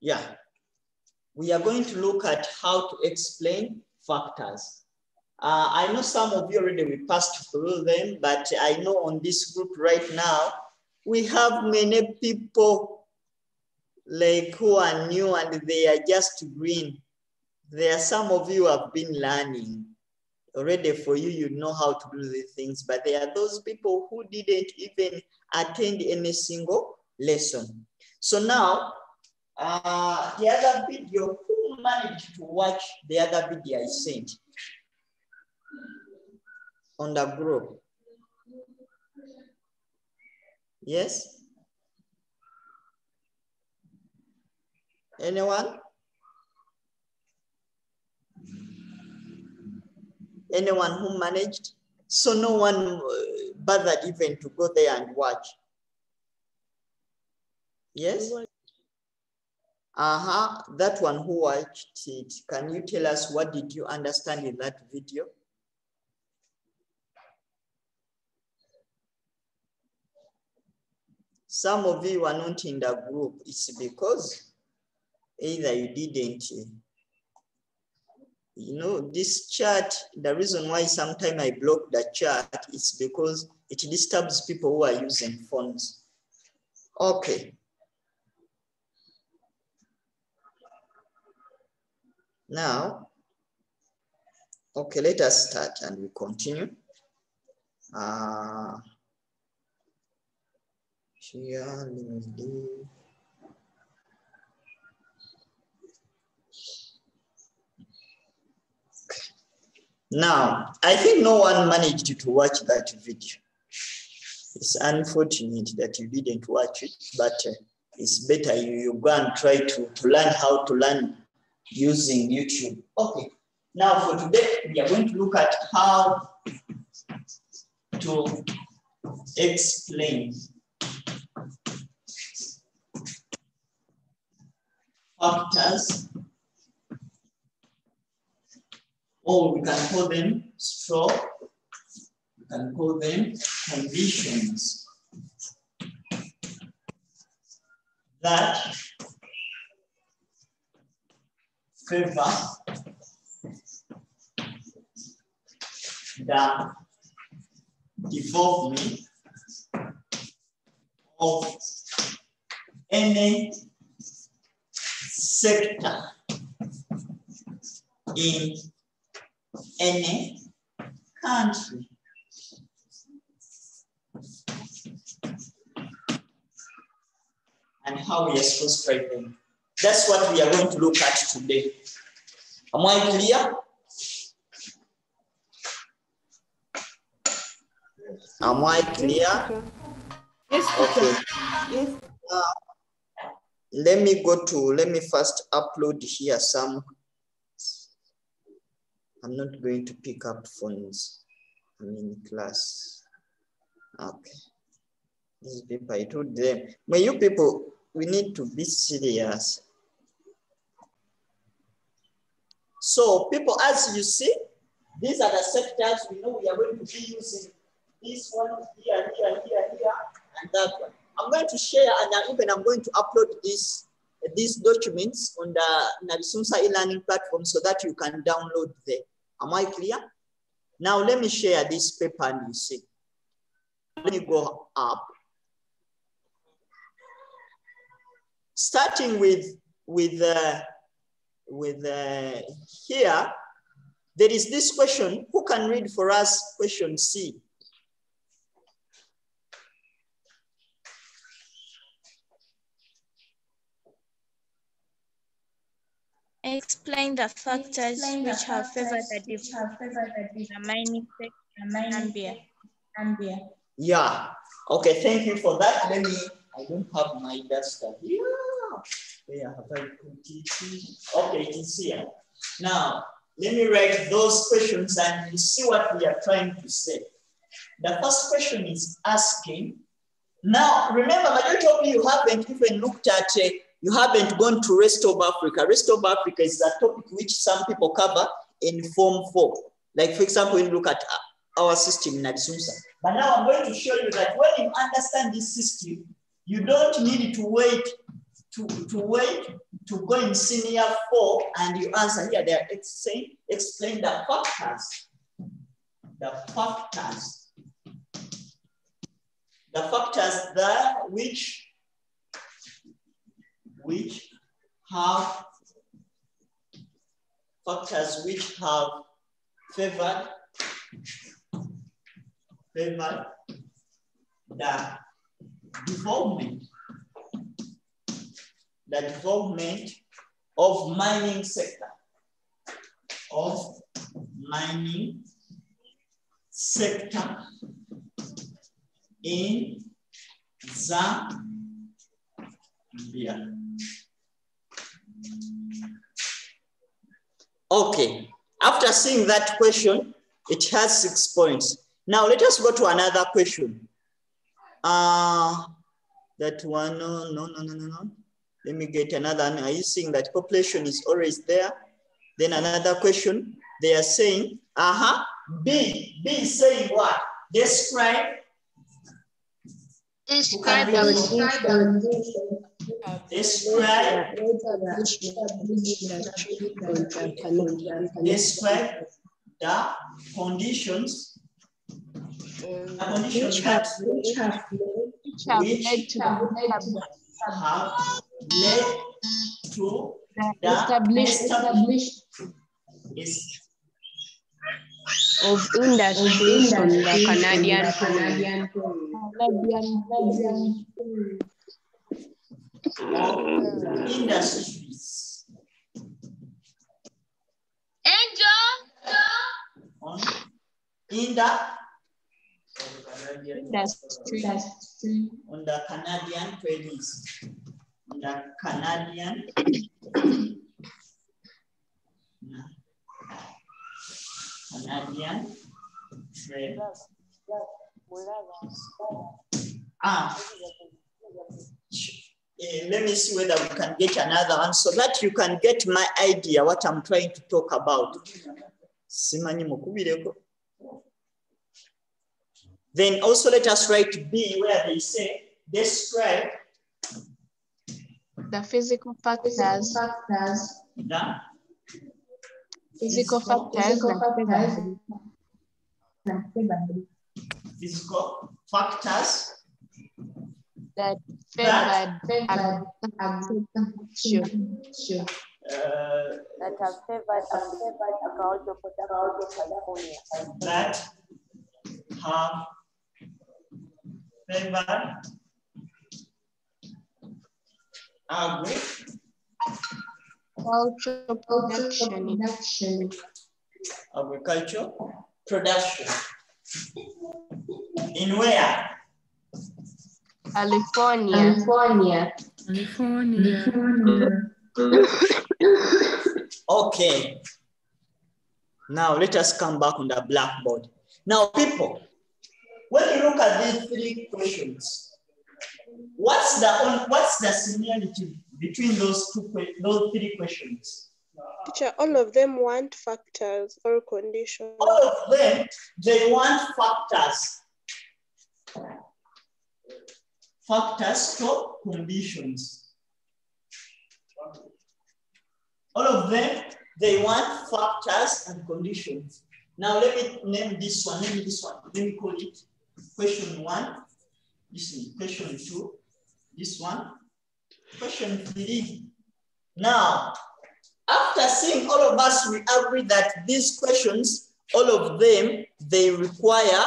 Yeah, we are going to look at how to explain factors. I know some of you already we passed through them, but I know on this group right now, we have many people like who are new and they are just green. There are some of you who have been learning. Already for you, you know how to do these things, but there are those people who didn't even attend any single lesson. So now, the other video, who managed to watch the other video I sent on the group? Yes? Anyone? Anyone who managed? So no one bothered even to go there and watch. Yes? That one who watched it, can you tell us what did you understand in that video? Some of you are not in the group. It's because either you didn't, you know, this chat, the reason why sometimes I block the chat is because it disturbs people who are using phones. Okay. Now, okay, let us start and we continue. Here, let me do. Now, I think no one managed to watch that video. It's unfortunate that you didn't watch it, but it's better you go and try to learn how to learn using YouTube. Okay, now for today, we are going to look at how to explain factors, or we can call them stroke, we can call them conditions that favor the development of any sector in any country. And how we are supposed to write them. That's what we are going to look at today. Am I clear? Am I clear? Yes, okay. Yes. Let me first upload here some. I'm not going to pick up phones. I'm in class. Okay. These people, I told them, but you people, we need to be serious. So people, as you see, these are the sectors we know we are going to be using. This one here, and that one. I'm going to share, and I'm going to upload these documents on the Nabisunsa e-learning platform so that you can download them. Am I clear? Now let me share this paper and you see. Let me go up. Starting with here, there is this question. Who can read for us question C? Explain the factors which have favored the development of the mining sector in Zambia. Yeah. Okay, thank you for that. I don't have my duster here. Where have I put it? Okay, it is here. Now, let me write those questions and you see what we are trying to say. The first question is asking. Now, remember, majority of you haven't even looked at, you haven't gone to rest of Africa. Rest of Africa is a topic which some people cover in Form 4. Like, for example, when you look at our system in Nabisunsa. But now I'm going to show you that when you understand this system, you don't need to wait wait to go in senior 4 and you answer here. They are saying explain the factors. The factors. The factors that which have favored the development of mining sector. In Zambia. Okay, after seeing that question, it has 6 points. Now let us go to another question. That one, no. Let me get another one. Are you seeing that population is always there? Then another question, they are saying, B is saying what? Describe the conditions which have led to the establishment of industries on the Canadian industries. On the Canadian prairies. On the Canadian trade. Let me see whether we can get another one so that you can get my idea what I'm trying to talk about. Then also let us write B where they say describe the physical factors. Physical factors that favored agriculture production. In where? California. Okay. Now let us come back on the blackboard. Now, people, when you look at these 3 questions, what's the similarity between those 3 questions? Teacher, all of them want factors or conditions. All of them, they want factors. Factors to conditions. All of them, they want factors and conditions. Now let me name this one. Let me call it question 1. This is question 2. This one. Question 3. Now, after seeing all of us, we agree that these questions, all of them, they require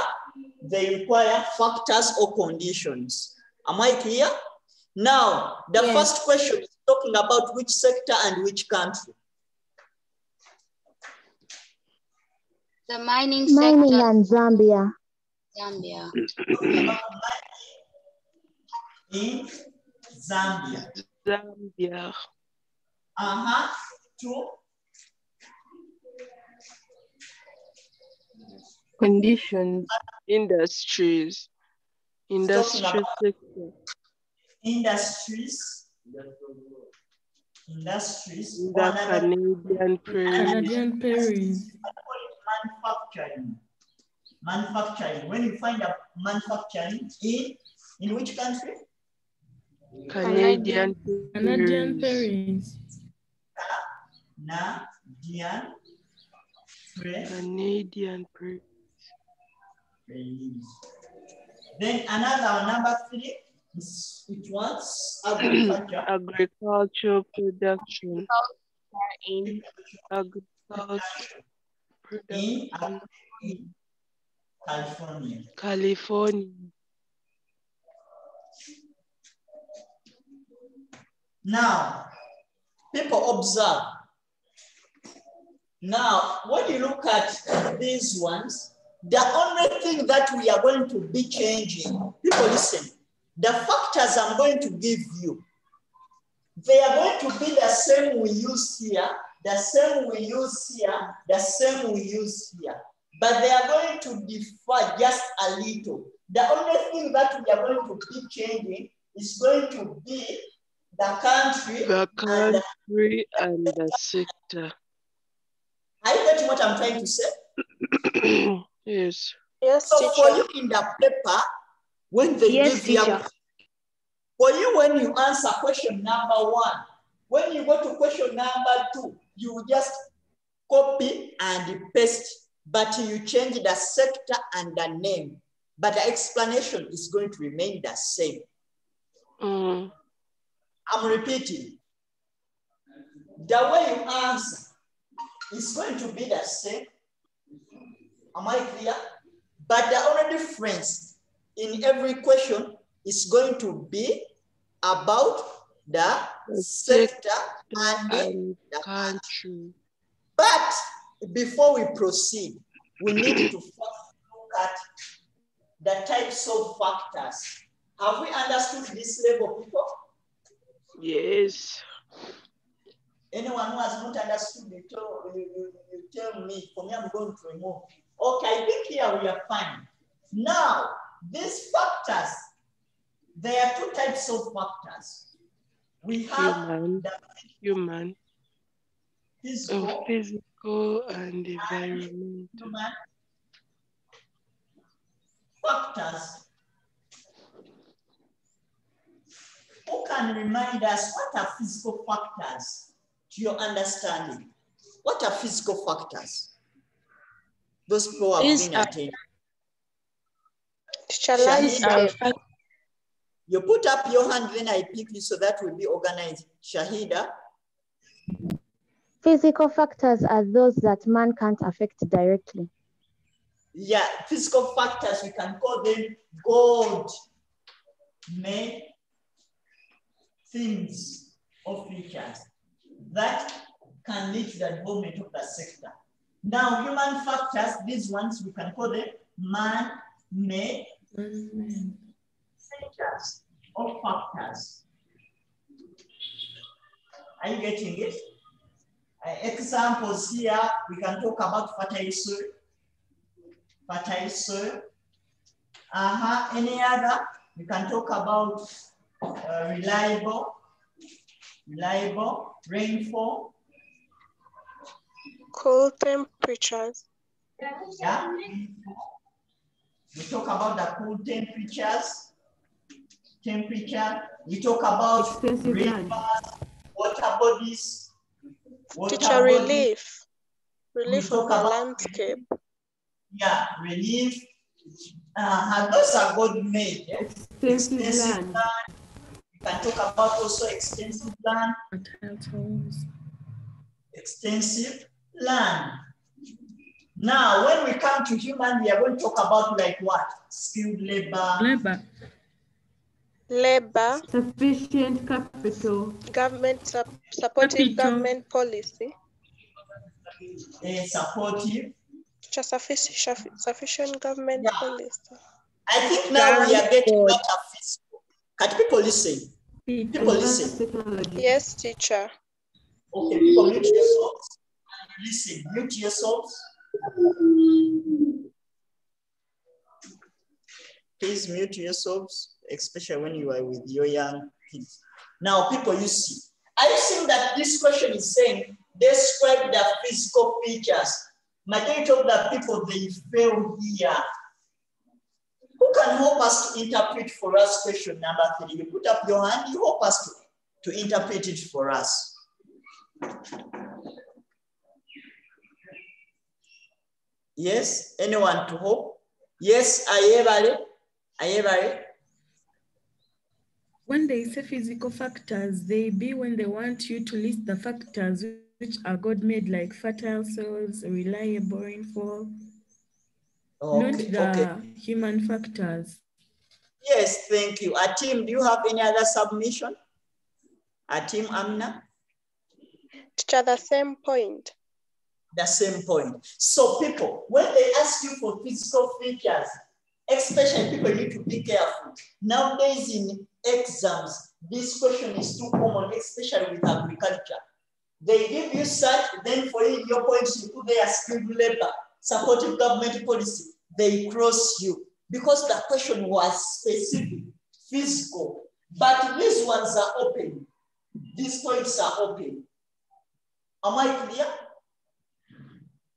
factors or conditions. Am I clear? Now, the first question is talking about which sector and which country. The mining sector. And Zambia. In Zambia. Two. Conditions, industries sector. Industries. The Canadian prairies. Manufacturing. When you find a manufacturing in which country? Canadian Canadian berries. Canadian Canadian berries. Then another number 3 is which ones? Agriculture. Agricultural production. In agriculture production in California. California. Now, people observe. Now, when you look at these ones, the only thing that we are going to be changing, people listen, the factors I'm going to give you, they are going to be the same we use here, the same we use here, the same we use here. But they are going to differ just a little. The only thing that we are going to be changing is going to be the country, and the sector. Are you getting what I'm trying to say? Yes. Yes, so teacher. for you in the paper, when they give you, for you when you answer question number 1, when you go to question number 2, you just copy and paste, but you change the sector and the name, but the explanation is going to remain the same. I'm repeating. The way you answer is going to be the same. Am I clear? But the only difference in every question is going to be about the sector and the country. But before we proceed, we need to first look at the types of factors. Have we understood this level, people? Yes. Anyone who has not understood it, you tell me. For me, I'm going to remove. Okay, I think here we are fine. Now, these factors, there are 2 types of factors. We have human, physical and environmental factors. Who can remind us what are physical factors to your understanding? What are physical factors? Those people have been attending. You put up your hand, then I pick you, so that will be organized. Shahida. Physical factors are those that man can't affect directly. Yeah, physical factors, we can call them God-made things or features that can lead to the development of the sector. Now, human factors, these ones, we can call them man-made features or factors. Are you getting it? Examples here, we can talk about fertile soil. Fertile soil. Any other? We can talk about reliable rainfall. Cool temperatures. Yeah. We talk about the cool temperatures. We talk about rivers, water bodies. Teacher, relief of the landscape. Yeah, relief. Those are God-made. Yeah? Extensive land. We can talk about also extensive land. Extensive land. Now, when we come to human, we are going to talk about like what? Skilled labor. Sufficient capital. Supportive government policy. Supportive. Sufficient government policy. I think now we are getting what are physical. Can people listen? People listen. Yes, teacher. Okay, people mute yourselves. Listen, mute yourselves. Please mute yourselves, especially when you are with your young kids. Now, people, you see. Are you seeing that this question is saying, describe the physical features? Majority of the people, they fail here. Who Who can help us to interpret for us question number 3? You put up your hand, you help us to interpret it for us. Yes, anyone to help? Yes, Ayebare. When they say physical factors, they be when they want you to list the factors which are God-made, like fertile soils, reliable rainfall, not the human factors. Yes, thank you. Atim, do you have any other submission? Atim, Amina? Teacher, the same point. The same point. So people, when they ask you for physical features, especially people need to be careful. Nowadays in exams, this question is too common, especially with agriculture. They give you such, then for you, your points, you put their skilled labor, supportive government policy, they cross you. Because the question was specific, physical, but these ones are open. These points are open. Am I clear?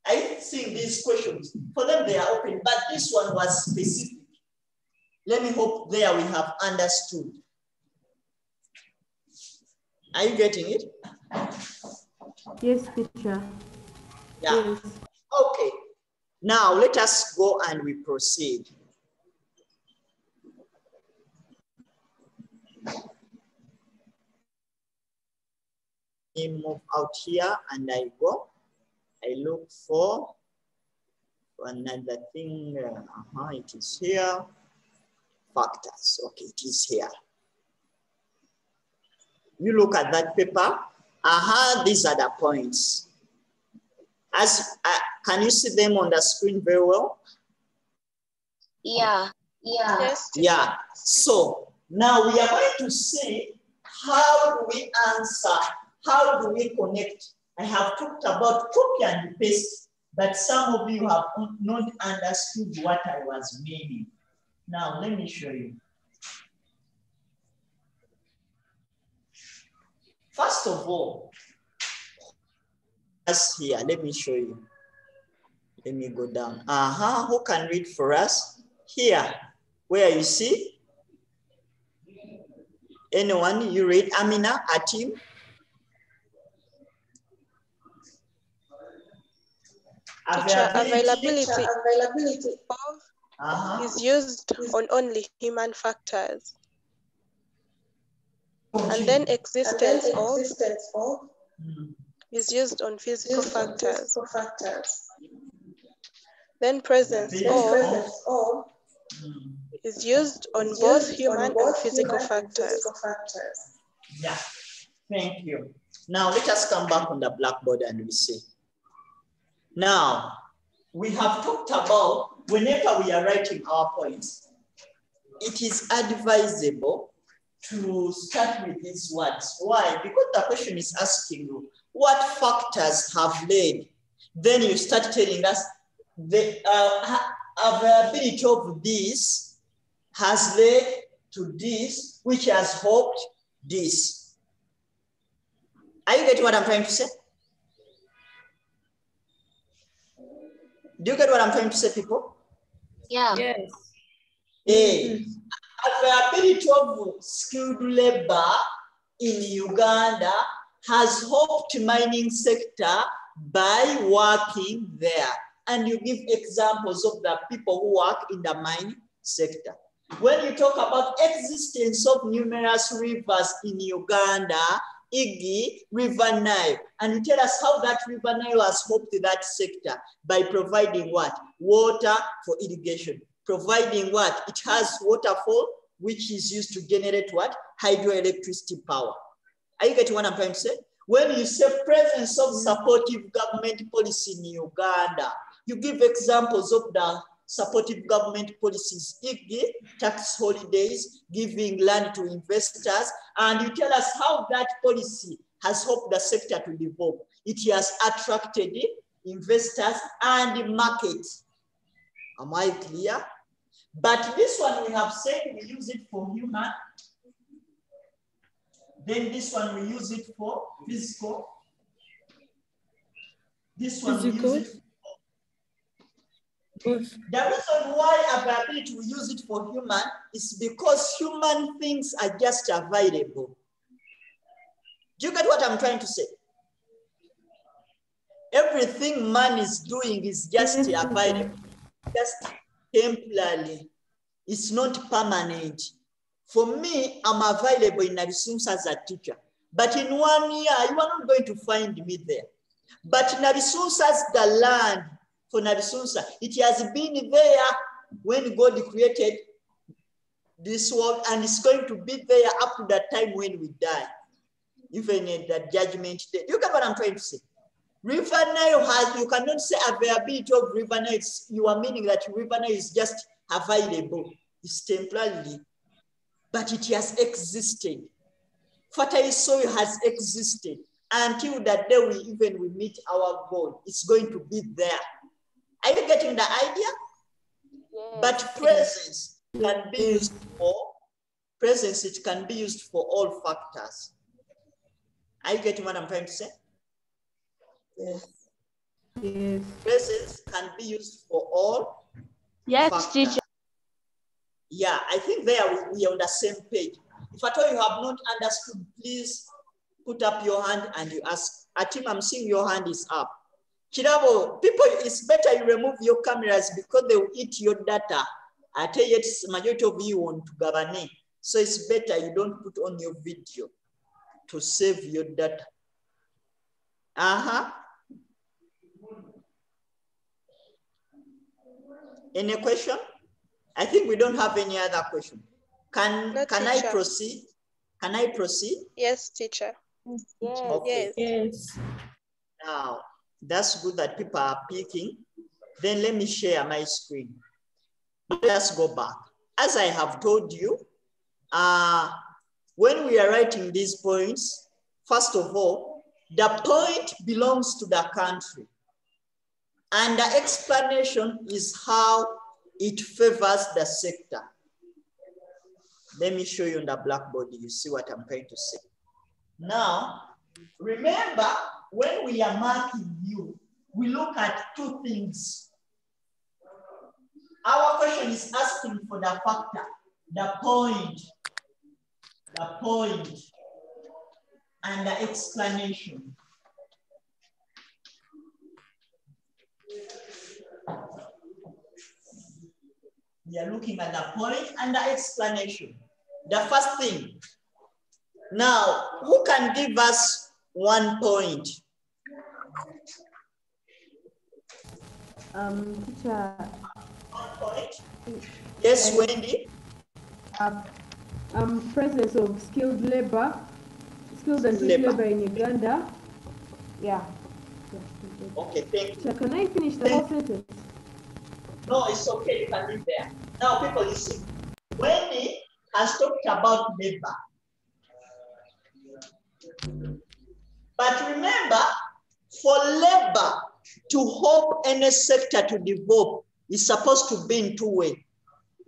I think these questions, for them they are open, but this one was specific. Let me hope there we have understood. Are you getting it? Yes, teacher. Yeah. Yes. Okay. Now let us go and we proceed. I move out here and I go. I look for another thing. It is here. Factors. Okay, it is here. You look at that paper. These are the points. As can you see them on the screen very well? Yeah. Yes. Yeah. So now we are going to see how do we answer, how do we connect. I have talked about copy and paste, but some of you have not understood what I was meaning. Now let me show you. First of all, us here, let me show you. Let me go down. Who can read for us? Here, where you see? Anyone, you read? Amina, Atim? Teacher, availability is used on only human factors. And then existence of is used on physical factors. Then presence of is used on both human and physical factors. Yeah, thank you. Now let us come back on the blackboard and we see. Now, we have talked about whenever we are writing our points, it is advisable to start with these words. Why? Because the question is asking you, what factors have led? Then you start telling us the availability of this has led to this, which has helped this. Are you getting what I'm trying to say? Do you get what I'm trying to say, people? Yeah. Yes. Availability of skilled labor in Uganda has helped mining sector by working there. And you give examples of the people who work in the mining sector. When you talk about existence of numerous rivers in Uganda, Igi, River Nile, and you tell us how that River Nile has helped that sector by providing what? Water for irrigation. Providing what? It has waterfall, which is used to generate what? Hydroelectricity power. Are you getting what I'm trying to say? When you say presence of supportive government policy in Uganda, you give examples of the supportive government policies, tax holidays, giving land to investors, and you tell us how that policy has helped the sector to develop. It has attracted investors and markets. Am I clear? But this one we have said we use it for human. Then this one we use it for physical. This one we use it for The reason why availability we use it for human is because human things are just available. Do you get what I'm trying to say? Everything man is doing is just available, just temporarily. It's not permanent. For me, I'm available in Nabisunsa as a teacher. But in 1 year, you are not going to find me there. But Nabisunsa is the land for Nabisunsa. It has been there when God created this world, and it's going to be there up to that time when we die, even in the judgment day. You get what I'm trying to say? River Nile has, you cannot say availability of River Nile. You are meaning that River Nile is just available. It's temporarily, but it has existed. Fertile soil has existed until that day we meet our God. It's going to be there. Are you getting the idea? Yes. But presence can be used for presence. It can be used for all factors. Are you getting what I'm trying to say? Yes. Yes. Presence can be used for all factors. Teacher. Yeah, I think there we are on the same page. If at all you have not understood, please put up your hand and you ask. Atim, I'm seeing your hand is up. Chirabo, people, it's better you remove your cameras because they will eat your data. I tell you, it's majority of you want to govern. So it's better you don't put on your video to save your data. Any question? I think we don't have any other question. Can I proceed? Can I proceed? Yes, teacher. Yes. Okay. Yes. Now, that's good that people are picking. Then let me share my screen. Let's go back. As I have told you, when we are writing these points, first of all, the point belongs to the country. And the explanation is how it favors the sector. Let me show you on the blackboard. You see what I'm trying to say. Now, remember, when we are marking you, we look at two things. Our question is asking for the factor, the point, and the explanation. We are looking at the point and the explanation. The first thing. Now, who can give us 1 point? Teacher. 1 point? Yes, Wendy? Presence of skilled labor, skilled and skilled labor in Uganda. Yeah. Okay, thank you. So can I finish the whole sentence? No, it's okay, you can leave there. Now, people listen. Wendy has talked about labor. But remember, for labor to help any sector to develop, it's supposed to be in 2 ways.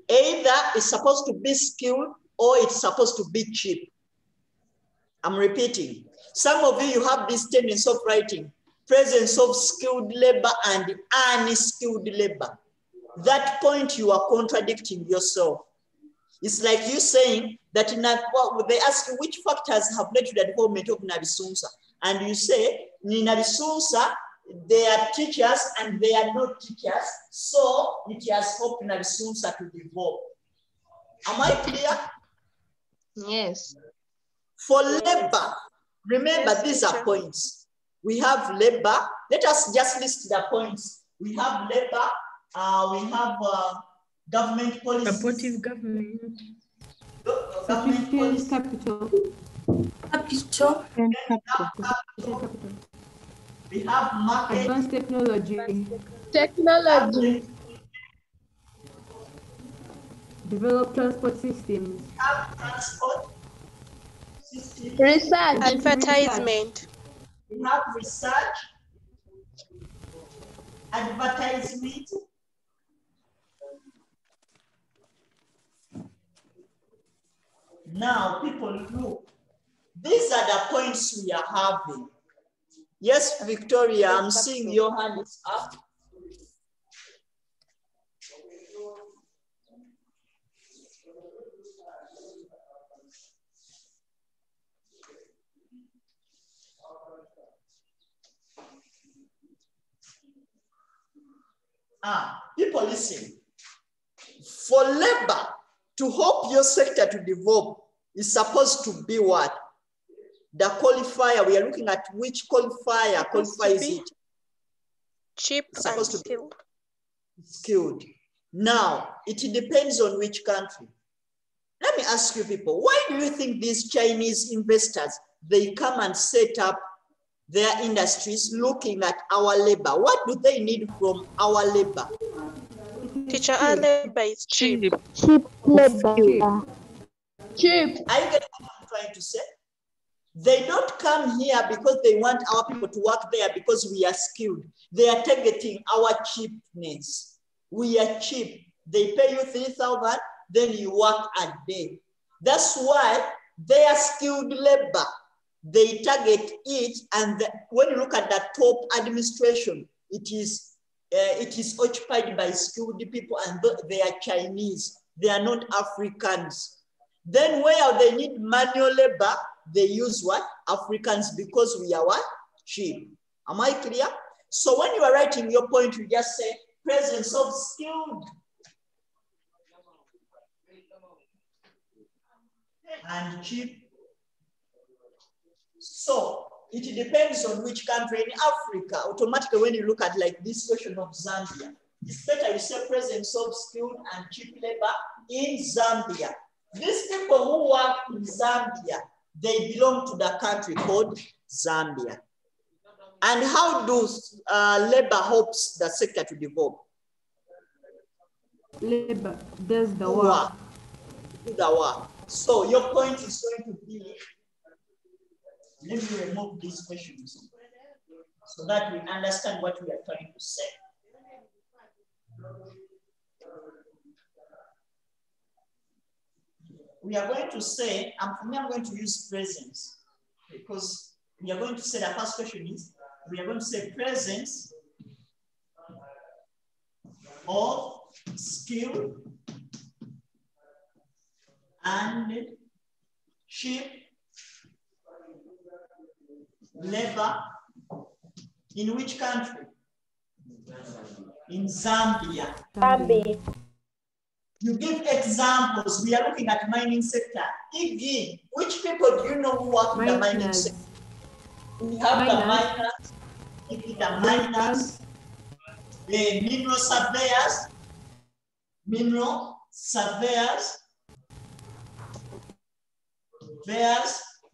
Either it's supposed to be skilled or it's supposed to be cheap. I'm repeating. Some of you have this tendency of writing presence of skilled labor and unskilled labor. That point you are contradicting yourself. It's like you saying that they ask you which factors have led to the development of Nabisunsa. And you say, in Nabisunsa, they are teachers and they are not teachers. So it has helped Nabisunsa to develop. Am I clear? Yes. For labor, remember these are points. We have labor. Let us just list the points. We have labor. We have government policy. Supportive government. Government policy. Capital. We have market. Advanced technology. Develop transport systems. We have transport systems. Research. Advertisement. We have research. Advertisement. Now, people, look. These are the points we are having. Yes, Victoria, I'm seeing your hand is up. People listen. For labor to help your sector to develop is supposed to be what? The qualifier. We are looking at which qualifier qualifies it. Cheap and skilled. Skilled. Now, it depends on which country. Let me ask you people, why do you think these Chinese investors, they come and set up their industries looking at our labor? What do they need from our labor? Teacher, our labor is cheap. Cheap labor. Cheap. Are you getting what I'm trying to say? They don't come here because they want our people to work there because we are skilled. They are targeting our cheapness. We are cheap. They pay you 3,000, then you work a day. That's why they are skilled labor. They target it, and when you look at the top administration, it is occupied by skilled people, and they are Chinese. They are not Africans. Then where they need manual labor, they use what? Africans, because we are what? Cheap. Am I clear? So when you are writing your point, you just say presence of skilled and cheap. So it depends on which country. In Africa, automatically when you look at like this question of Zambia, it's better you say presence of skilled and cheap labor in Zambia. These people who work in Zambia, they belong to the country called Zambia. And how does labor helps the sector to develop? Labor does the work. Do the work. So your point is going to be, let me remove these questions so that we understand what we are trying to say. We are going to say, for me, I'm going to use presence because we are going to say the first question is, we are going to say presence of skill and cheap labor in which country? In Zambia. Zambia. You give examples. We are looking at mining sector. Igi, which people do you know who work in the mining sector? We have the miners, the miners, the mineral surveyors,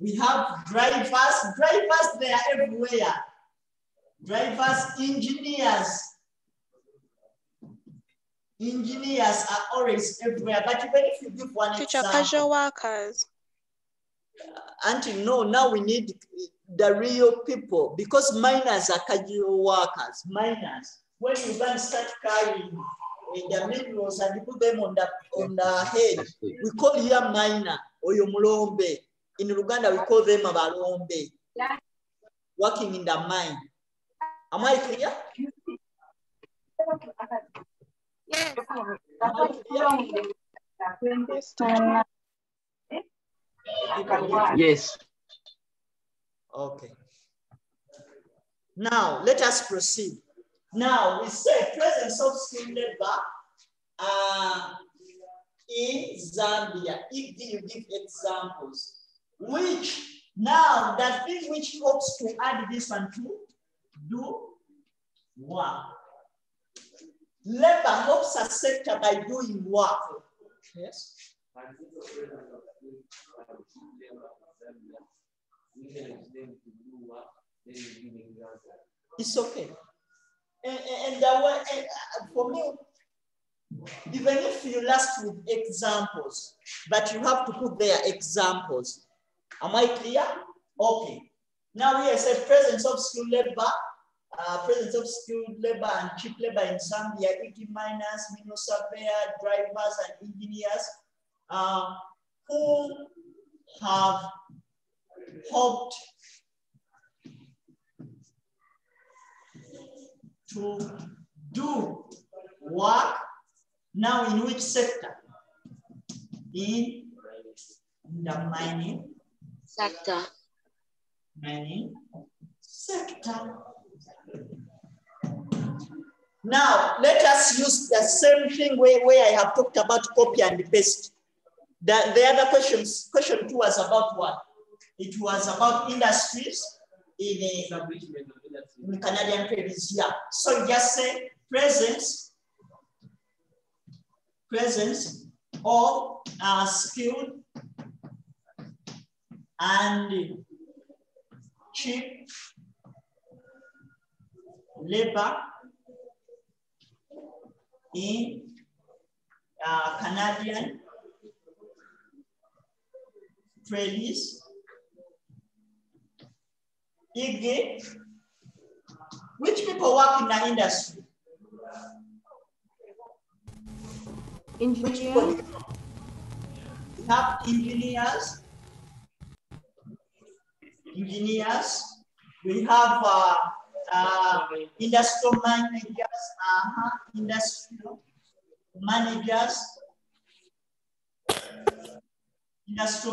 we have drivers, they are everywhere. Drivers, engineers are always everywhere. But even if you give one example, casual workers. Until now we need the real people because miners are casual workers. Miners, when you go and start carrying the minerals and you put them on the head, we call you a miner or your mulombe. In Uganda, we call them abalombe. Working in the mine. Am I clear? Yes. Am I clear? Yes. Okay. Now, let us proceed. Now, we say presence of skilled labor in Zambia. If you give examples, which now the thing which helps to add this one to do work. Labor helps a sector by doing work. Yes. It's okay. And for me, even if you last with examples, but you have to put their examples. Am I clear? Okay. Now here said presence of skilled labor, and cheap labor in Zambia, miners, mineral surveyor, drivers, and engineers who have helped to do work. Now in which sector? In the mining sector. Mining sector. Now, let us use the same thing where I have talked about copy and paste. The other question 2 was about what? It was about industries in Canadian province. Yeah. So just say presence of skilled and cheap labor in Canadian trades. Which people work in the industry? Engineers. We have engineers. We have industrial managers. Industrial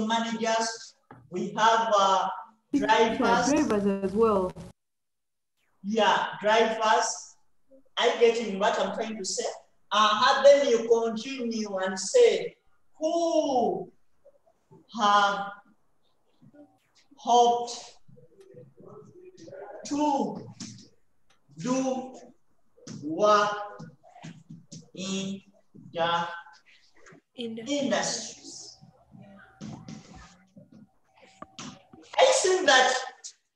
managers. We have drivers. Drivers as well. Yeah, drivers. I getting what I'm trying to say. Then you continue and say, who have hoped to do work in the industries. I think that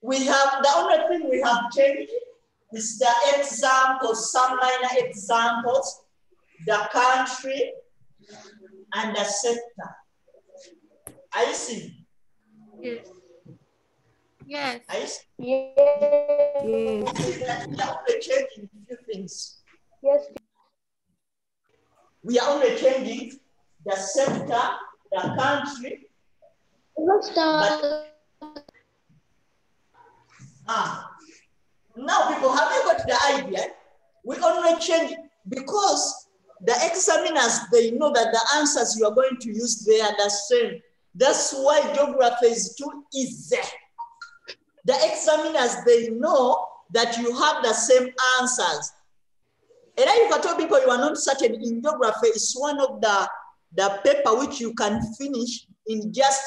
we have, the only thing we have changed is the examples, some minor examples, the country and the sector. I see. Yes. Yes. I see. Yes. I see that we are only changing a few things. Yes. We are only changing the sector, the country. But, now people, have you got the idea? We only change because the examiners, they know that the answers you are going to use, they are the same. That's why geography is too easy. The examiners, they know that you have the same answers. And if I tell people you are not certain in geography, it's one of the paper which you can finish in just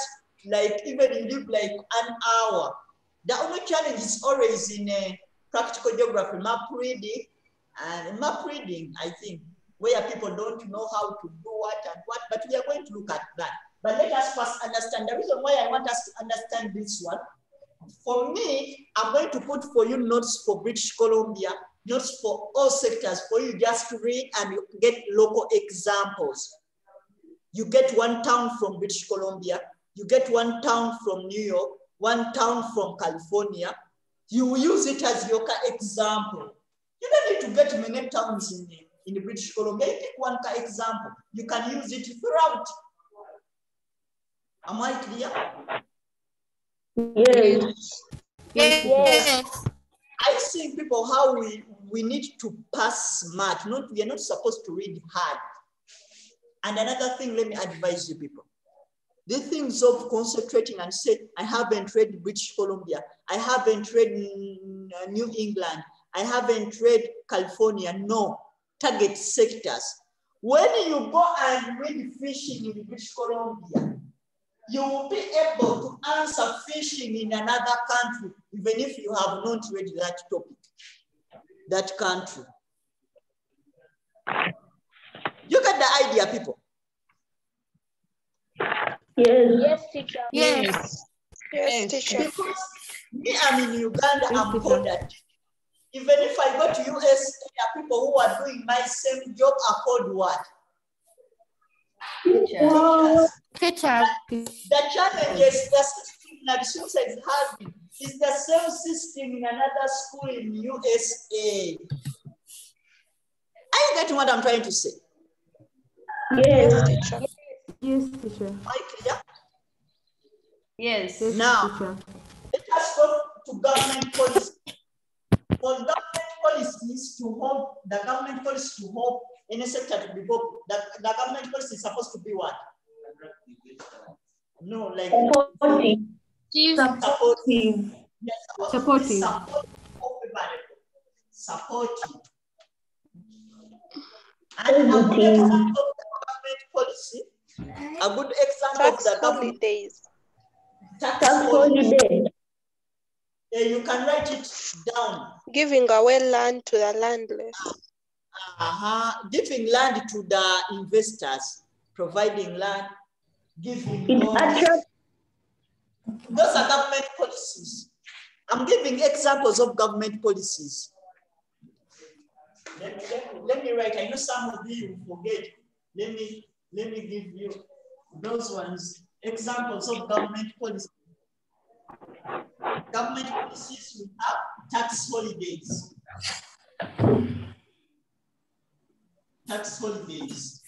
like, even in like an hour. The only challenge is always in practical geography, map reading, I think, where people don't know how to do what and what, but we are going to look at that. But let us first understand the reason why I want us to understand this one. For me, I'm going to put for you notes for British Columbia, notes for all sectors, for you just to read and you get local examples. You get one town from British Columbia, you get one town from New York, one town from California. You use it as your example. You don't need to get many towns in British Columbia. You take one example. You can use it throughout. Am I clear? Yes. Yes. Yes. I see people how we need to pass smart. We are not supposed to read hard. And another thing, let me advise you people. The things of concentrating and say, I haven't read British Columbia, I haven't read New England, I haven't read California. No, target sectors. When you go and read fishing in British Columbia, you will be able to answer fishing in another country, even if you have not read that topic, that country. You get the idea, people? Yes. Yes, teacher. Yes. Yes, teacher. Because me, I'm in Uganda, I'm called that. Even if I go to USA, people who are doing my same job are called what? Teachers. Teacher. The challenges the system like suicide is having is the same system in another school in USA. Are you getting what I'm trying to say? Yes, teacher. Yes, teacher. Am I clear? Yes. Now, Teacher. let us go to government policy. For government policies to hold, the government policy to hold any sector to be hold, the government policy is supposed to be what? No, like Supportive. supportive. Yes, Supportive. Supportive. And a good example of the government policy, a good example of Tax the government holidays. tax holiday. You can write it down. Giving away land to the landless. Giving land to the investors, providing land, giving loans. Those are government policies. I'm giving examples of government policies. Let me write. I know some of you forget. Let me give you those ones. Examples of government policies. Government policies, we have tax holidays. Tax holidays.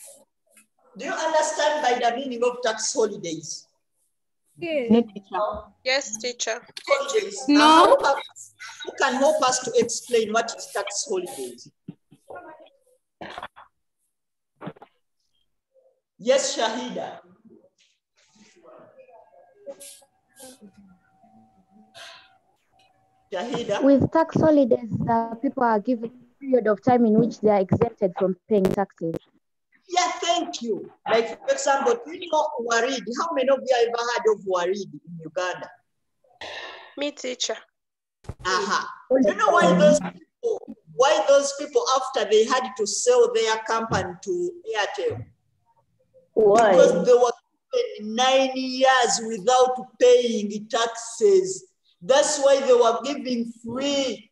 Do you understand by the meaning of tax holidays? Yes. No, teacher. Yes, teacher. Holidays. No. Who can help us to explain what is tax holidays? Yes, Shahida. Shahida. With tax holidays, the people are given a period of time in which they are exempted from paying taxes. Yeah, thank you. Like, for example, you know Warid. How many of you have ever heard of Warid in Uganda? Me, teacher. You know why those people, after they had to sell their company to Airtel? Why? Because they were given 9 years without paying taxes. That's why they were giving free.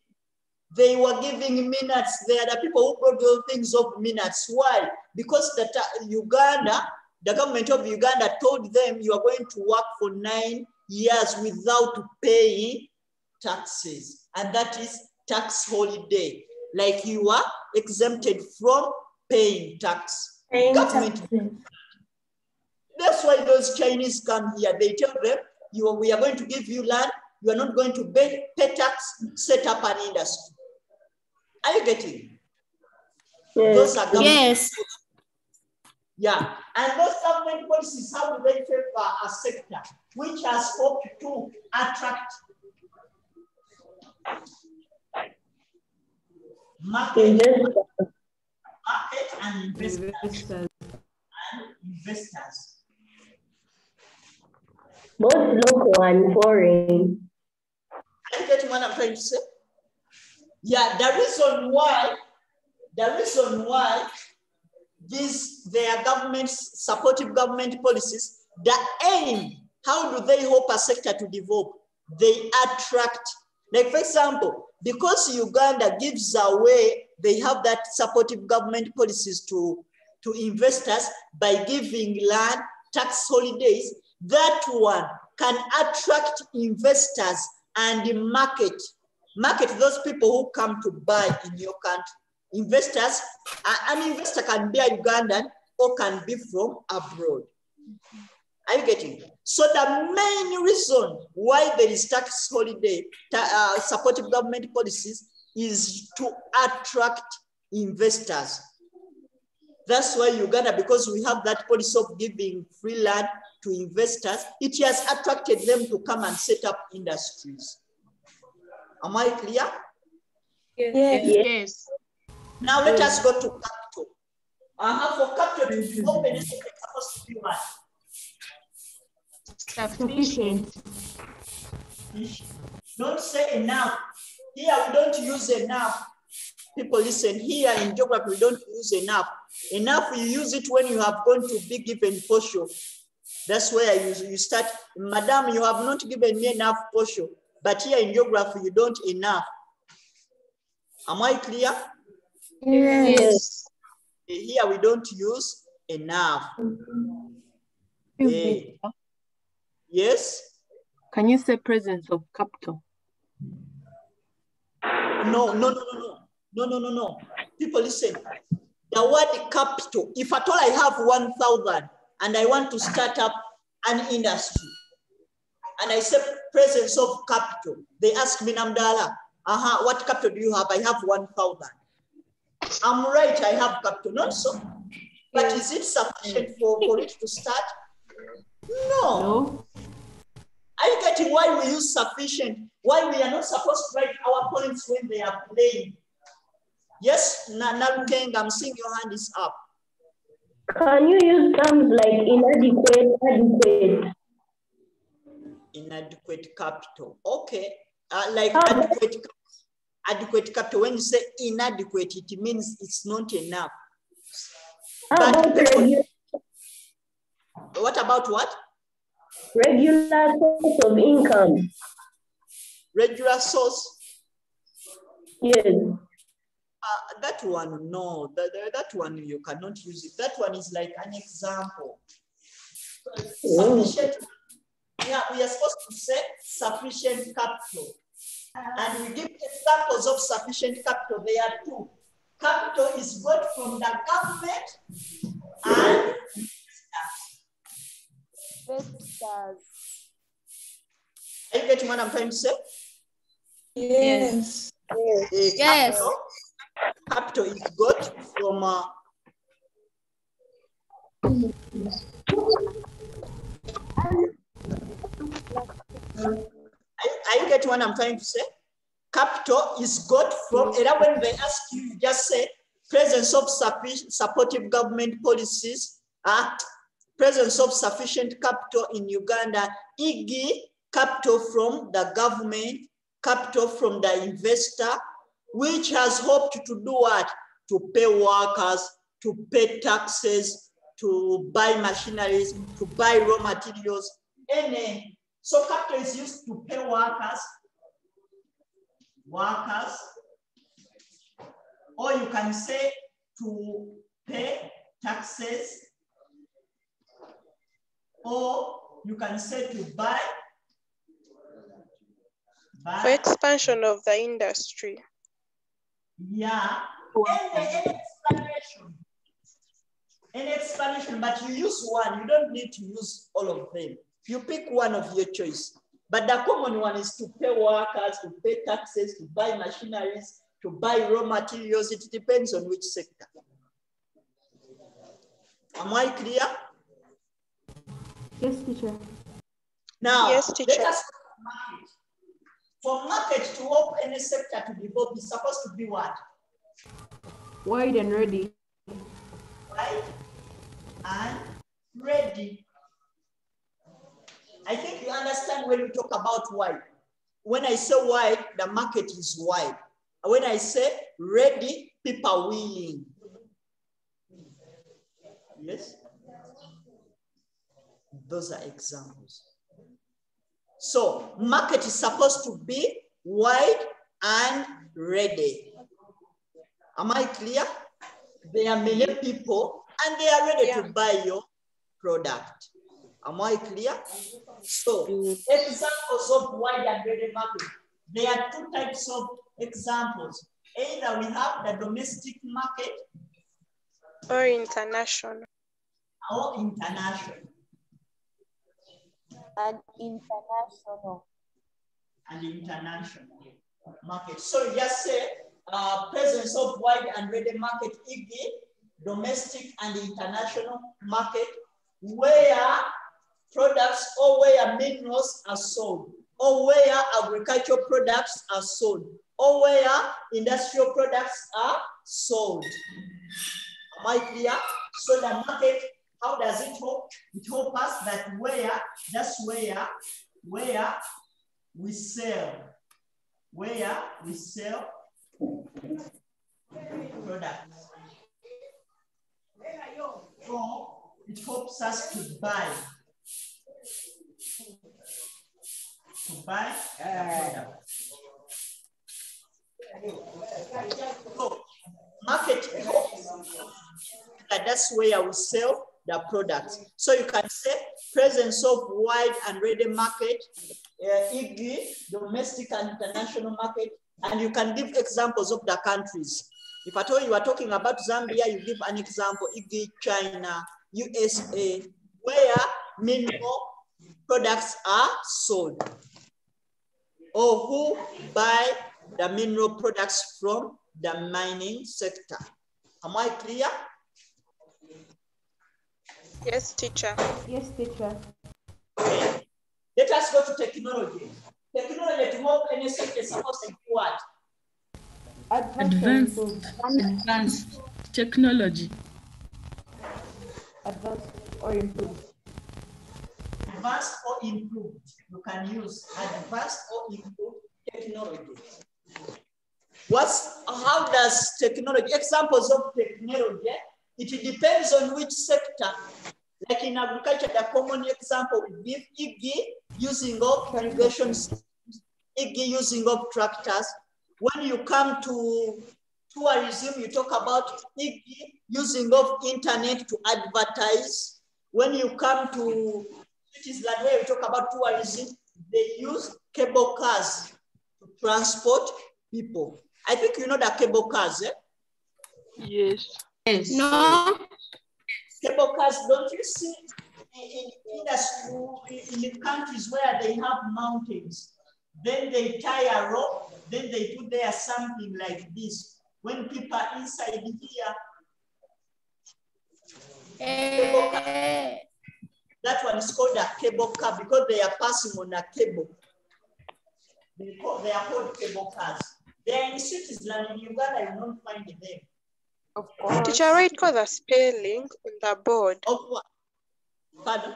They were giving minutes. They are the people who brought those things of minutes. Why? Because the government of Uganda told them you are going to work for 9 years without paying taxes. And that is tax holiday. Like you are exempted from paying tax. Government. That's why those Chinese come here. They tell them, we are going to give you land. You are not going to pay tax, set up an industry. Are you getting? Yes. Those are government policies. Yeah. And those government policies, how do they favor a sector which has hoped to attract market and investors. Both local and foreign. Are you getting what I'm trying to say? Yeah, the reason why their government's supportive government policies, the aim, how do they help a sector to develop? They attract, like for example, because Uganda gives away, they have that supportive government policies to investors by giving land, tax holidays, that one can attract investors and market those people who come to buy in your country. Investors, an investor can be a Ugandan or can be from abroad. Are you getting it? So the main reason why there is tax holiday, supportive government policies is to attract investors. That's why Uganda, because we have that policy of giving free land to investors, it has attracted them to come and set up industries. Am I clear? Yes. Now let us go to capital. For capital to be open, it's supposed to be what? Sufficient. Don't say enough. Here we don't use enough. People listen, here in geography we don't use enough. Enough, you use it when you have gone to be given portion. That's where you start. Madam, you have not given me enough portion. But here in geography, you don't enough. Am I clear? Yes. Here we don't use enough. Yes? Can you say presence of capital? No. People listen. The word capital, if at all I have 1,000 and I want to start up an industry, and I say presence of capital, they ask me, Namudaala, what capital do you have? I have 1,000. I'm right, I have capital, not so. But is it sufficient for it to start? No. Are you getting why we use sufficient? Why we are not supposed to write our points when they are playing? Yes, Narukeng, I'm seeing your hand is up. Can you use terms like inadequate, adequate? Inadequate capital. Okay. Like adequate capital. When you say inadequate, it means it's not enough. How about regular? What about what? Regular source of income. Regular source? Yes. That one, no. That one, you cannot use it. That one is like an example. Sufficient. Yeah, we are supposed to say sufficient capital. And we give examples of sufficient capital. There are two. Capital is got from the government and investors. Are you getting what I'm trying to say? Yes. Yes. Capital is got from Are you getting what I'm trying to say? Capital is got from, and when they ask you, you just say presence of supportive government policies, presence of sufficient capital in Uganda, e.g. capital from the government, capital from the investor, which has hoped to do what? To pay workers, to pay taxes, to buy machineries, to buy raw materials. So capital is used to pay workers, or you can say to pay taxes, or you can say to buy for expansion of the industry. Yeah, any explanation, but you use one. You don't need to use all of them. You pick one of your choice. But the common one is to pay workers, to pay taxes, to buy machineries, to buy raw materials. It depends on which sector. Am I clear? Yes, teacher. Now, yes, teacher. Let us go to market. For market to help any sector to develop, it's supposed to be what? Wide and ready. Wide and ready. I think you understand when we talk about wide. When I say wide, the market is wide. When I say ready, people are willing. Yes? Those are examples. So, market is supposed to be wide and ready. Am I clear? There are many people and they are ready to buy your product. Am I clear? So, examples of wide and ready market. There are two types of examples. Either we have the domestic market or international. Or international. And international. And international market. So you just say presence of wide and ready market, e.g., domestic and international market, where products or where minerals are sold, or where agricultural products are sold, or where industrial products are sold. Am I clear? So the market, how does it help? It helps us that that's where we sell. Where we sell products. Or it helps us to buy. Products. So market helps. That's where we sell the products. So you can say presence of wide and ready market, e.g., domestic and international market, and you can give examples of the countries. If at all you are talking about Zambia, you give an example, e.g., China, USA, where mineral products are sold, or who buy the mineral products from the mining sector. Am I clear? Yes, teacher. Yes, teacher. Okay. Let us go to technology. Technology to help any sector is supposed to do what? Advanced or Advanced, improved. advanced technology. Advanced or improved. Advanced or improved. You can use advanced or improved technology. How does technology, examples of technology, it depends on which sector. Like in agriculture, the common example would be Iggy using of irrigation systems, Iggy using of tractors. When you come to tourism, you talk about Iggy using of internet to advertise. When you come to cities like where you talk about tourism, they use cable cars to transport people. I think you know the cable cars, eh? Yes. No. Cable cars, don't you see in the countries where they have mountains, then they tie a rope, then they put there something like this. When people are inside here, cable car, that one is called a cable car because they are passing on a cable. They are called cable cars. They are in cities and in Uganda, you don't find them. Of course. Teacher, write for the spelling on the board. Of what? Pardon?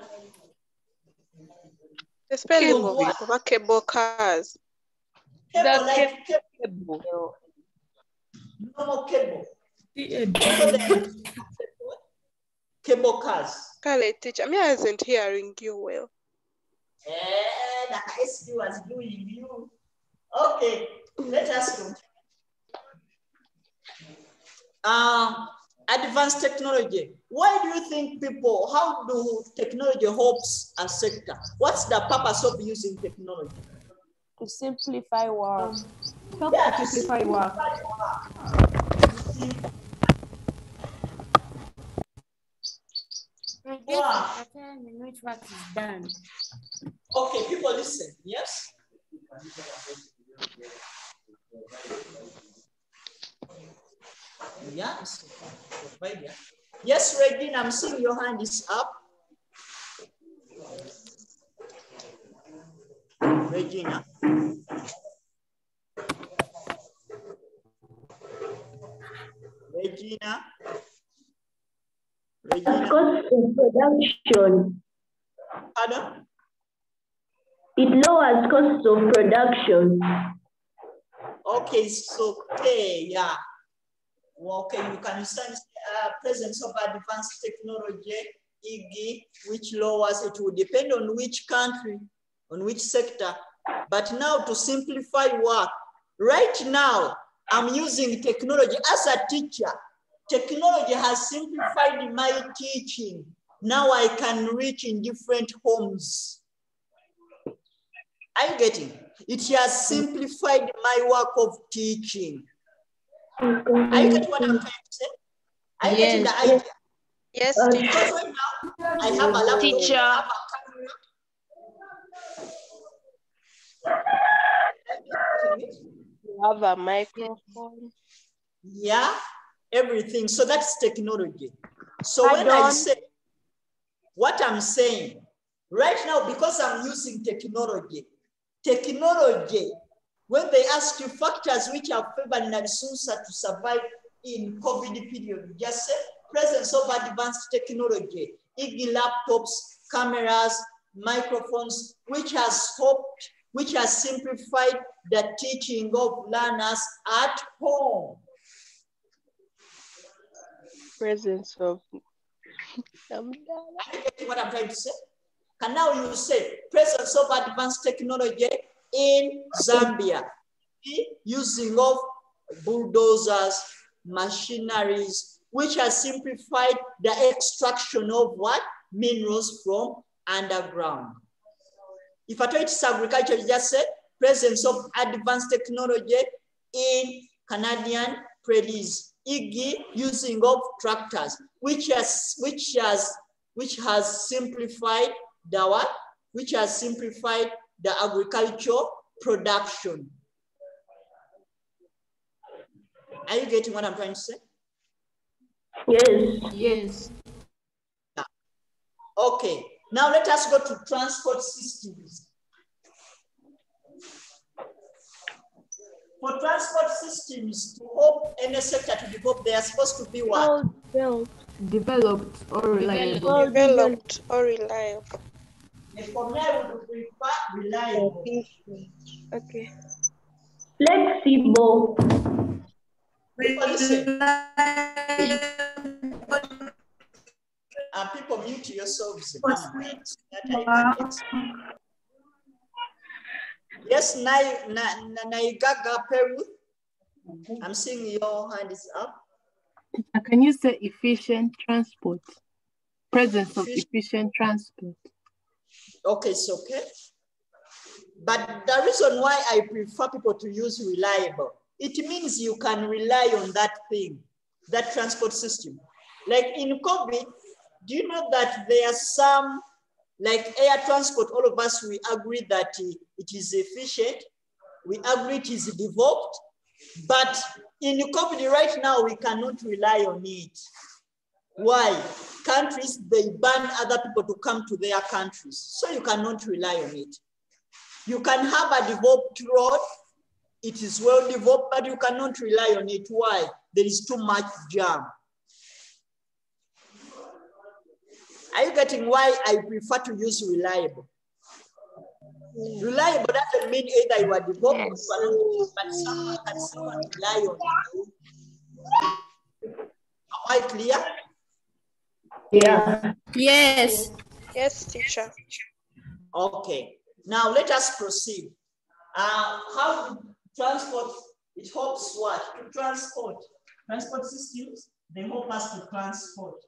The spelling of a cable cars. Cable, like cable. Normal cable. Cable cars. Kale, teacher, me I wasn't hearing you well. The ISD was doing you. Okay, let us go. Advanced technology. Why do you think how do technology helps a sector? What's the purpose of using technology? To simplify work. Help to simplify work. Reduce the time in which work is done. Okay, people listen, yes? Yes, Regina, I'm seeing your hand is up. Regina. Regina. Cost of production. Pardon? It lowers cost of production. Okay, so yeah. Well, okay, you can understand presence of advanced technology, IGI, which lowers, it will depend on which country, on which sector. But now to simplify work, right now, I'm using technology as a teacher. Technology has simplified my teaching. Now I can reach in different homes. Are you getting? It has simplified my work of teaching. Are you getting what I'm trying to say? Are you getting the idea? Yes, teacher. Because right now, I have a laptop, Teacher. I have a camera. You have a microphone. Yeah, everything. So that's technology. So when I say what I'm saying, right now, because I'm using technology, when they ask you factors which have favored Namudaala to survive in COVID period, just say presence of advanced technology, e.g. laptops, cameras, microphones, which has simplified the teaching of learners at home. Presence of Are you getting what I'm trying to say? And now you say presence of advanced technology in Zambia, using of bulldozers, machineries, which has simplified the extraction of what? Minerals from underground. If I try to agriculture, you just say presence of advanced technology in Canadian prairies, e.g. using of tractors, which has simplified the what? Which has simplified the agricultural production. Are you getting what I'm trying to say? Yes. Yes. Yeah. Okay. Now let us go to transport systems. For transport systems to help any sector to develop, they are supposed to be what? Developed or reliable. Developed or reliable. And for me, I would prefer reliable. Okay. Flexible. What is it? People mute yourselves. Yes, Naigaga Peru. I'm seeing your hand is up. Can you say efficient transport? Presence of efficient transport. Okay, it's okay. But the reason why I prefer people to use reliable, it means you can rely on that thing, that transport system. Like in COVID, do you know that there are some, like air transport, all of us, we agree that it is efficient. We agree it is developed. But in COVID right now, we cannot rely on it. Why? Countries, they ban other people to come to their countries. So you cannot rely on it. You can have a developed road. It is well developed, but you cannot rely on it. Why? There is too much jam. Are you getting why I prefer to use reliable? Reliable doesn't mean either you are developed, yes, or you are not, but someone can rely on it. Am I clear? Yeah. Yes. Yes, teacher. Okay. Now let us proceed. How to transport? It helps what? To transport. Transport systems, they help us to transport.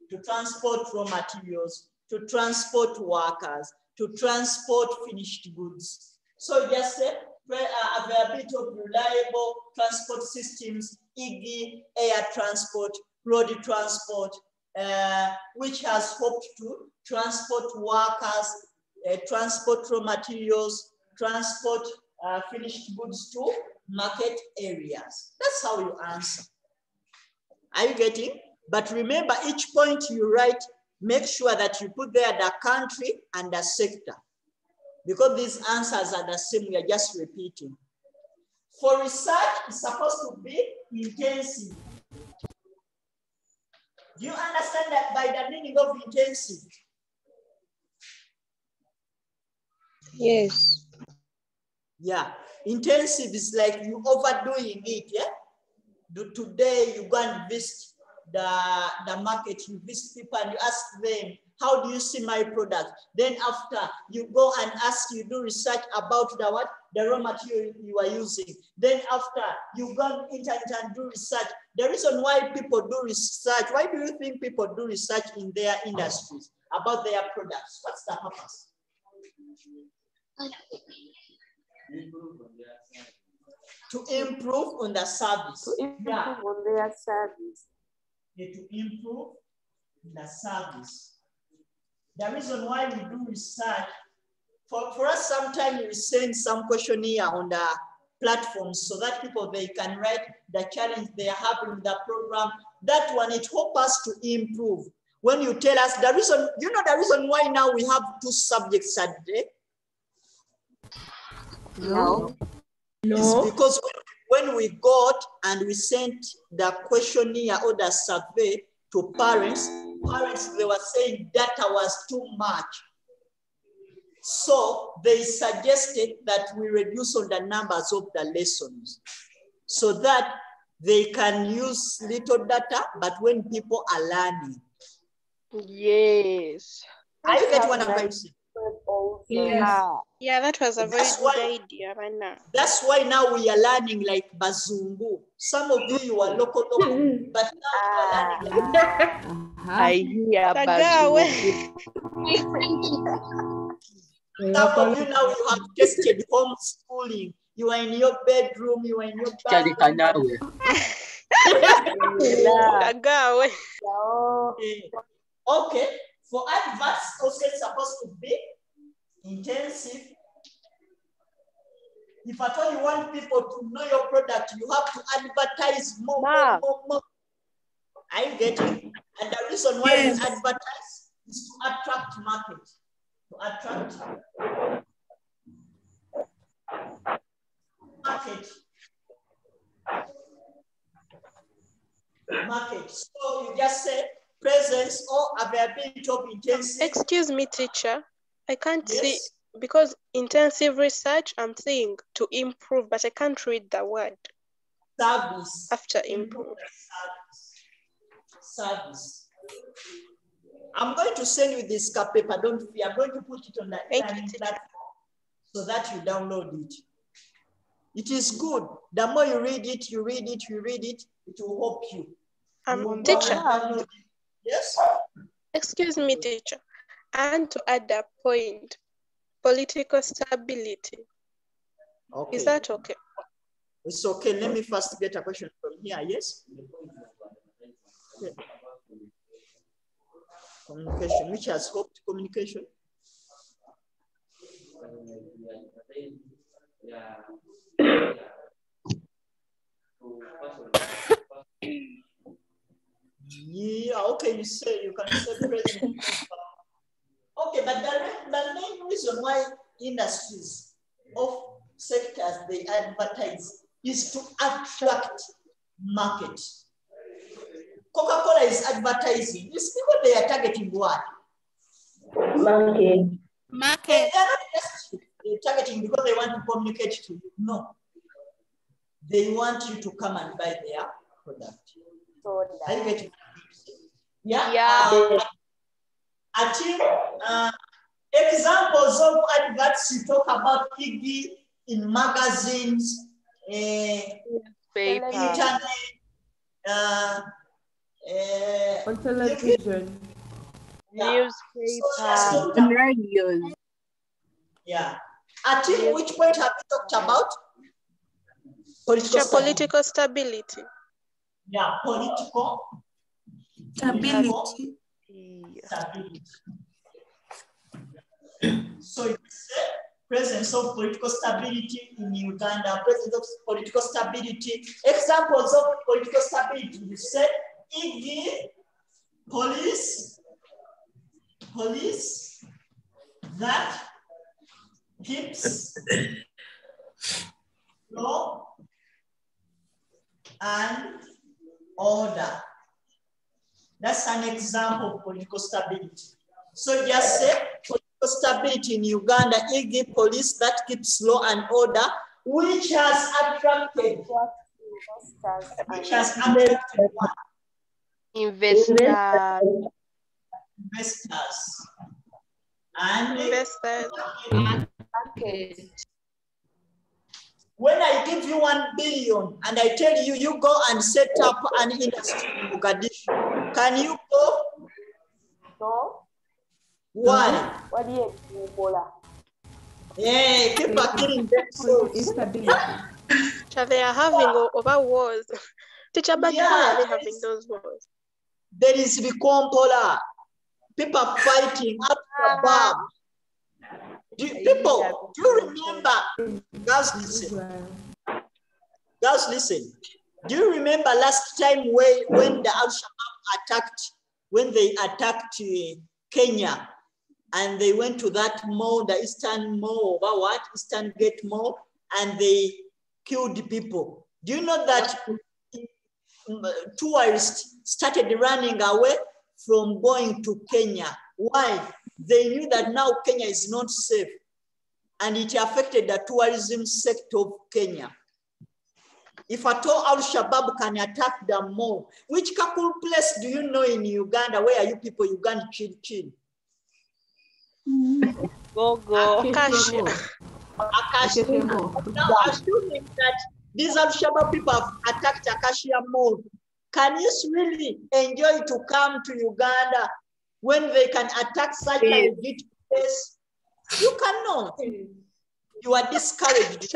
To transport raw materials, to transport workers, to transport finished goods. So just say availability of reliable transport systems, e.g. air transport, road transport, which has helped to transport workers, transport raw materials, transport finished goods to market areas. That's how you answer. Are you getting? But remember, each point you write, make sure that you put there the country and the sector. Because these answers are the same, we are just repeating. For research, it's supposed to be intensive. Do you understand that by the meaning of intensive? Yes. Yeah, intensive is like you overdoing it, yeah? Today you go and visit the market, you visit people and you ask them, how do you see my product? Then after you go and ask, you do research about the what? The raw material you are using. Then after you go on internet and do research. The reason why people do research, why do you think people do research in their industries about their products? What's the purpose? To improve on the service. To improve on their service. To improve the service. The reason why we do research, for us sometimes we send some questionnaire on the platforms so that people, they can write the challenge they are having in the program. That one, it helps us to improve. When you tell us the reason, you know the reason why now we have 2 subjects a day? No. It's because when we got and we sent the questionnaire or the survey to parents, they were saying data was too much. So they suggested that we reduce on the numbers of the lessons so that they can use little data, but when people are learning. Yes. Are you getting what I'm going to say? Yeah, that was a very good idea, Mana. That's why now we are learning like Bazungu. Some of you are local, but now you are learning like I hear Bazungu. Some of you now you have tested homeschooling. You are in your bedroom, you are in your bathroom. Okay, for adverts, also it's supposed to be intensive. If at all you want people to know your product, you have to advertise more. Are you getting? And the reason why we advertise is to attract market. To attract. market. So you just say presence or availability of intensive. Excuse me, teacher. I can't see, because intensive research, I'm saying to improve, but I can't read the word. Service. After improve. Service. I'm going to send you this paper. Don't fear. I'm going to put it on the e-learning platform so that you download it. It is good. The more you read it, it will help you. Teacher. Yes? Excuse me, teacher. And to add a point, political stability. Okay. Is that okay? It's okay. Let me first get a question from here. Yes? Okay. Communication. Which has helped communication? Yeah, okay, you can say present. Okay, but the main reason why industries of sectors they advertise is to attract market. Coca-Cola is advertising. These people, they are targeting what? Market. They are not just targeting because they want to communicate to you. No. They want you to come and buy their product. Are you getting it? Yeah. A team, examples of adverts you talk about Iggy in magazines, internet, on television, newspapers, and radios. Yeah. A team, which point have you talked about? Political stability. Yeah, political stability. So you say presence of political stability in Uganda, presence of political stability, examples of political stability. You said EG, police that keeps law and order. That's an example of political stability. So just say political stability in Uganda, EG police that keeps law and order, which has attracted what? Investors. And investors. When I give you 1 billion and I tell you, you go and set up an industry in Mogadishu, can you go? No. Why? What do you do? Yeah, people are killing themselves. So they are having over wars. Teacher, but why are they having those wars? There is the Kompola. People are fighting up above. Do you remember? Guys, listen. Guys, listen. Do you remember last time when the Al-Shabaab attacked, when they attacked Kenya, and they went to that mall, the Eastern Mall, or what? Eastern Gate Mall, and they killed the people. Do you know that tourists started running away from going to Kenya? Why? They knew that now Kenya is not safe, and it affected the tourism sector of Kenya. If at all Al-Shabaab can attack the mall, which couple place do you know in Uganda? Where are you people, Uganda chill? Go. Acacia. Now, assuming that these Al-Shabaab people have attacked Acacia Mall, can you really enjoy to come to Uganda when they can attack such a legit place? You cannot. You are discouraged.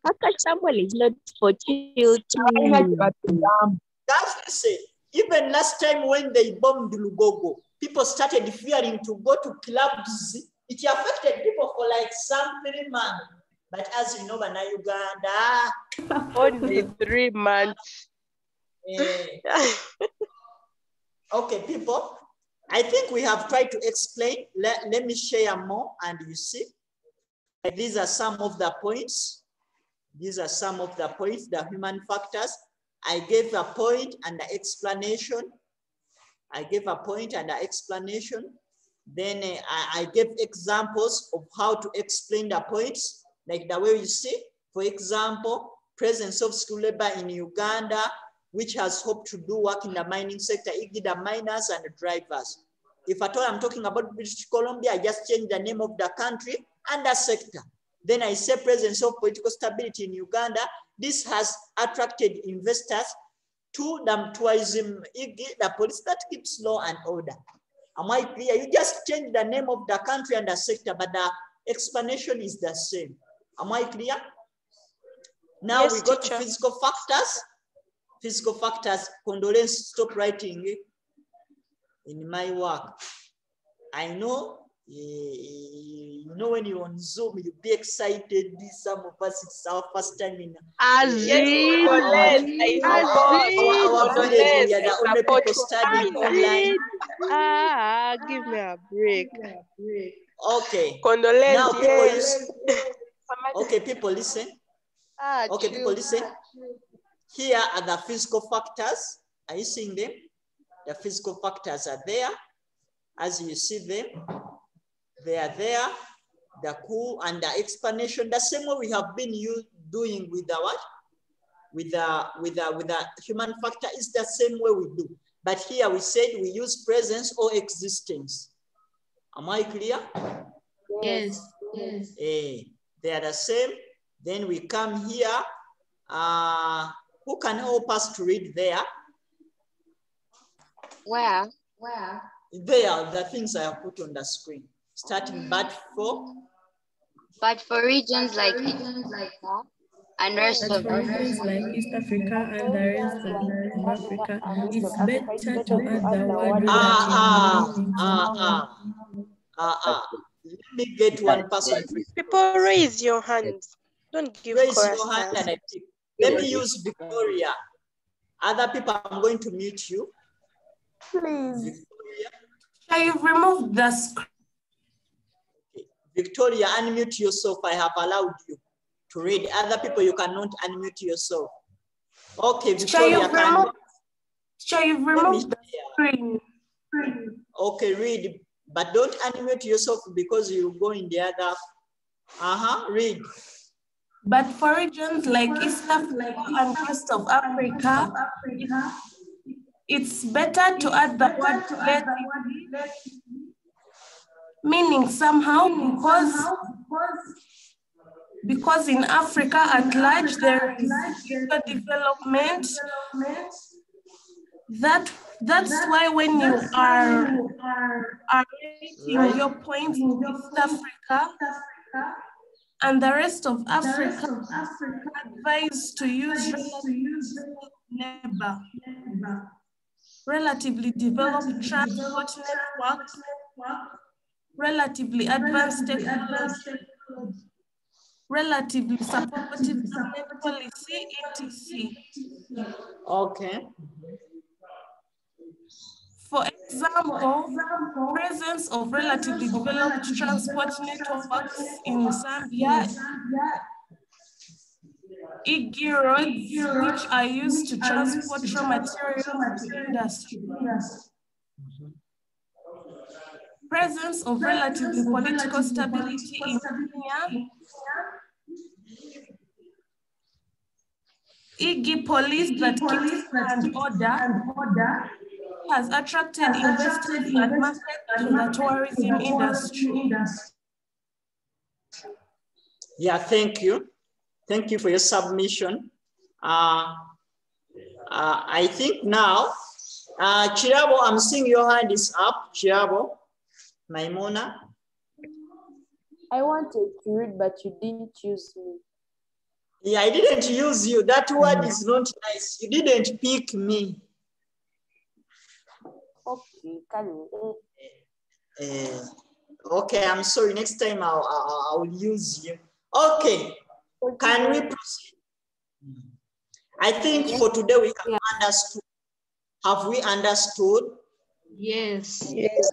Akashamble is not for children. That's the same. Even last time when they bombed Lugogo, people started fearing to go to clubs. It affected people for like some 3 months. But as you know, in Uganda, only 3 months. Okay, people, I think we have tried to explain. Let me share more, and you see, these are some of the points. These are some of the points, the human factors. I gave a point and the explanation. I gave a point and an explanation. Then I gave examples of how to explain the points, like the way you see, for example, presence of school labor in Uganda, which has hoped to do work in the mining sector, e.g. the miners and the drivers. If at all I'm talking about British Columbia, I just change the name of the country and the sector. Then I say presence of political stability in Uganda. This has attracted investors to the tourism, the police that keeps law and order. Am I clear? You just change the name of the country and the sector, but the explanation is the same. Am I clear? Now yes, we go to physical factors. Physical factors, condolence, stop writing in my work. I know, you know, when you're on Zoom, you'll be excited. Some of us, it's our first time in our village. We are the only people studying online. Give me a break. Okay. Condolence. Now people listen. Okay, people listen. Okay, people listen. Here are the physical factors. Are you seeing them? The physical factors are there. As you see them, they are there. The cool and the explanation, the same way we have been doing with the what? With the human factor is the same way we do. But here we said we use presence or existence. Am I clear? Yes. Yes. They are the same. Then we come here. Who can help us to read there? Where? They are the things I have put on the screen. Starting but for regions like and rest of regions like East Africa and the rest of Africa, it's better to add the word Let me get one person. People raise your hands. Don't give raise your hand and I pick. Let me use Victoria. Other people, I'm going to mute you. Please. Victoria. Shall you remove the screen? Okay. Victoria, unmute yourself. I have allowed you to read. Other people, you cannot unmute yourself. Okay, Victoria, shall you remove the screen? Okay, read. But don't unmute yourself because you go in the other. Read. But for regions like East Africa and rest of Africa, it's better to add the word relatively, meaning somehow because in Africa at large there is development. That's why when you are rating your points in East Africa and the rest of Africa, advised to use neighbor, relatively developed transport network, relatively advanced technology, relatively supportive government policy, etc. Okay. For example, presence of relatively developed transport networks in Zambia, e.g. roads, which are used to transport raw materials to industry. Presence of relatively political stability in Kenya, e.g. police that keeps law and order, has attracted investors and markets to the tourism industry. Yeah, thank you. Thank you for your submission. I think now, Chirabo, I'm seeing your hand is up. Chirabo, Maimuna. I wanted to read, but you didn't use me. Yeah, I didn't use you. That word is not nice. You didn't pick me. Okay, can you? Okay, I'm sorry. Next time I'll use you. Okay, can we proceed? I think for today we have understood. Have we understood? Yes. Yes,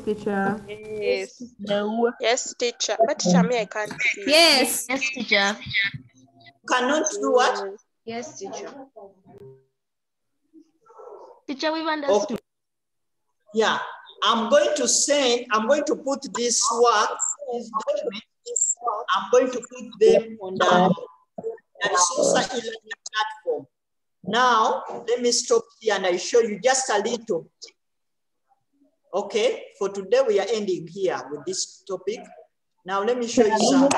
teacher. Yes. No. Yes, teacher. But teacher, me, I can't see. Yes. Yes, teacher. cannot do what? Yes, teacher. Teacher, we've understood. Okay. Yeah, I'm going to put this work, this document, I'm going to put them on the resource e-learning platform. Now, let me stop here and I show you just a little. Okay, for today we are ending here with this topic. Now let me show you some.